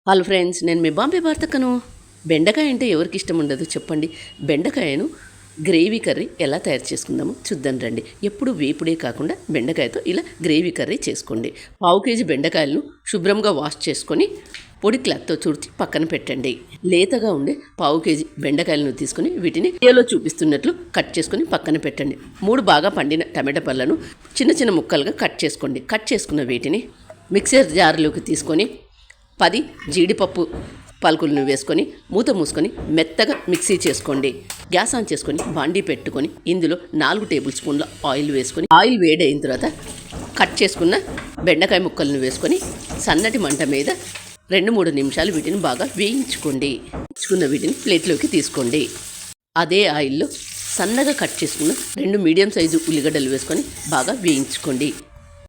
Hello friends, నేను మీ బాంబే వార్తకను. బెండకాయ అంటే ఎవరికి ఇష్టం ఉండదు చెప్పండి. బెండకాయను గ్రేవీ కర్రీ ఎలా తయారు చేసుకుందామో చూద్దాం రండి. ఎప్పుడు వేపుడే కాకుండా బెండకాయతో ఇలా గ్రేవీ కర్రీ చేసుకోండి. 1/2 కేజీ బెండకాయలను శుభ్రంగా వాష్ చేసుకొని పొడి క్లాత్తో తుడిచి పక్కన పెట్టండి. లేతగా ఉండే 1/2 కేజీ బెండకాయలను తీసుకొని వీటిని వీడియోలో చూపిస్తున్నట్లు కట్ చేసుకొని పక్కన పెట్టండి. 3 బాగా పండిన టమాటా పళ్ళను చిన్న చిన్న ముక్కలుగా కట్ చేసుకోండి. కట్ చేసుకున్న వీటిని మిక్సర్ జార్లోకి తీసుకొని 10 జీడిపప్పు పలుకులను వేసుకొని మూత మూసుకొని మెత్తగా మిక్సీ చేసుకోండి. గ్యాస్ ఆన్ చేసుకొని బాండీ పెట్టుకొని ఇందులో 4 టేబుల్ స్పూన్ల ఆయిల్ వేసుకొని ఆయిల్ వేడైన తర్వాత కట్ చేసుకున్న బెండకాయ ముక్కలను వేసుకొని సన్నటి మంట మీద 2-3 నిమిషాలు వీటిని బాగా వేయించుకోండి. వేయించుకున్న వీటిని ప్లేట్లోకి తీసుకోండి. అదే ఆయిల్లో సన్నగా కట్ చేసుకున్న 2 మీడియం సైజు ఉల్లిగడ్డలు వేసుకొని బాగా వేయించుకోండి.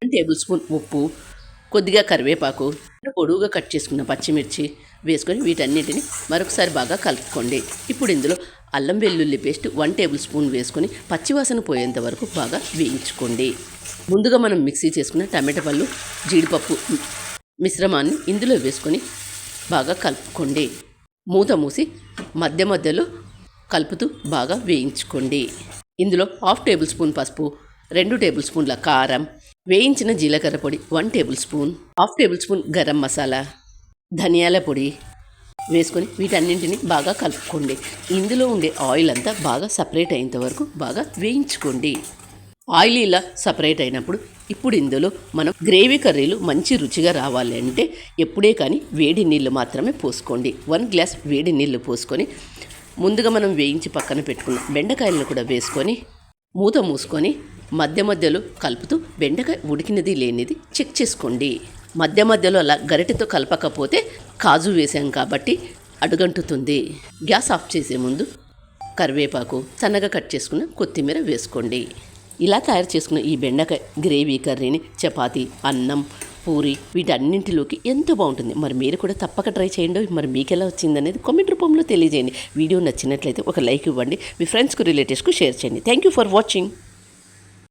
1 టేబుల్ స్పూన్ ఉప్పు, కొద్దిగా కరివేపాకు, పొడువుగా కట్ చేసుకున్న పచ్చిమిర్చి వేసుకొని వీటన్నిటిని మరొకసారి బాగా కలుపుకోండి. ఇప్పుడు ఇందులో అల్లం వెల్లుల్లి పేస్ట్ 1 టేబుల్ స్పూన్ వేసుకొని పచ్చివాసన పోయేంత వరకు బాగా వేయించుకోండి. ముందుగా మనం మిక్సీ చేసుకున్న టమాటా పళ్ళు, జీడిపప్పు మిశ్రమాన్ని ఇందులో వేసుకొని బాగా కలుపుకోండి. మూత మూసి మధ్య మధ్యలో కలుపుతూ బాగా వేయించుకోండి. ఇందులో 1/2 టేబుల్ స్పూన్ పసుపు, 2 టేబుల్ స్పూన్ల కారం, వేయించిన జీలకర్ర పొడి 1 table spoon, 1/2 table spoon garam masala, ధనియాల పొడి వేసుకొని వీటన్నింటిని బాగా కలుపుకోండి. ఇందులో ఉండే ఆయిల్ అంతా బాగా సపరేట్ అయ్యేంత వరకు బాగా వేయించుకోండి. ఆయిల్ ఇలా సపరేట్ అయినప్పుడు ఇప్పుడు ఇందులో మనం గ్రేవీ కర్రీలు మంచి రుచిగా రావాలి అంటే ఎప్పుడే కానీ వేడి నీళ్ళు మాత్రమే పోసుకోండి. 1 గ్లాస్ వేడి నీళ్ళు పోసుకొని ముందుగా మనం వేయించి పక్కన పెట్టుకున్న బెండకాయలను కూడా వేసుకొని మూత మూసుకొని మధ్య మధ్యలో కలుపుతూ బెండకాయ ఉడికినది లేనిది చెక్ చేసుకోండి. మధ్య మధ్యలో అలా గరిటెతో కలపకపోతే కాజు వేసాం కాబట్టి అడుగంటుతుంది. గ్యాస్ ఆఫ్ చేసే ముందు కరివేపాకు, సన్నగా కట్ చేసుకున్న కొత్తిమీర వేసుకోండి. ఇలా తయారు చేసుకున్న ఈ బెండకాయ గ్రేవీ కర్రీని చపాతీ, అన్నం, పూరి వీటన్నింటిలోకి ఎంతో బాగుంటుంది. మరి మీరు కూడా తప్పక ట్రై చేయండి. మరి మీకు ఎలా వచ్చిందనేది కామెంట్ రూపంలో తెలియజేయండి. వీడియో నచ్చినట్లయితే ఒక లైక్ ఇవ్వండి. మీ ఫ్రెండ్స్కు, రిలేటివ్స్కు షేర్ చేయండి. Thank you for watching.